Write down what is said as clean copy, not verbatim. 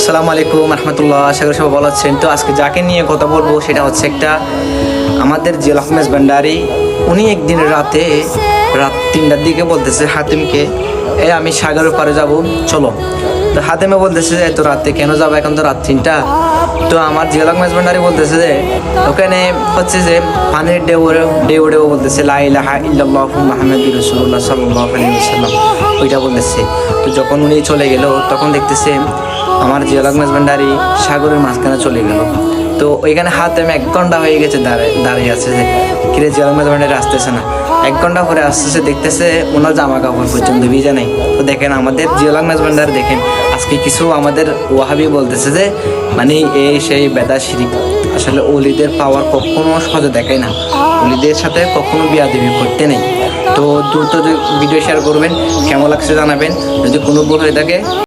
আসসালামু আলাইকুম রহমতুল্লাহ। আশা করি সবাই ভালো আছেন। তো আজকে যাকে নিয়ে কথা বলবো সেটা হচ্ছে একটা আমাদের জিয়াউল হক মেজবান্ডারি। উনি একদিন রাত 3টার দিকে বলতেছে হাতিমকে, আমি সাগরের পাড়ে যাব, চলো। তো হাতিমে বলতেছে যে এত রাতে কেন যাবো, এখন তো রাত 3টা। তো আমার জিয়াউল হক মেজবান্ডারি বলতেছে যে ওখানে হচ্ছে যে পানির ঢেউ বলতেছে লা ইলাহা ইল্লাল্লাহু মুহাম্মাদুর রাসূলুল্লাহ সাল্লাল্লাহু আলাইহি ওয়াসাল্লাম, ওইটা বলতেছে। তো যখন উনি চলে গেল তখন দেখতেছে আমার জিয়াউল হক মেজবান্ডারি সাগরের মাঝখানে চলে গেল। তো ওইখানে হাতেম 1 ঘন্টা হয়ে গেছে দাঁড়িয়ে আছে যে কিরে জিয়াউল হক মেজবান্ডারি আসতেছে না। 1 ঘন্টা পরে আসতেছে, দেখতেছে ওনার জামা কাপড় পর্যন্ত ভিজে নাই। তো দেখেন আমাদের জিয়াউল হক মেজবান্ডারি, দেখেন আজকে কিছু আমাদের ওয়াহাবি বলতেছে যে মানে এই সেই বেদা শিরিক। আসলে ওলিদের পাওয়ার কখনো সহজে দেখায় না, ওলিদের সাথে কখনো বিয়াদবি করতে নেই। তো দ্রুত ভিডিও শেয়ার করবেন, কেমন লাগছে জানাবেন, যদি কোনো ভুল হয়ে থাকে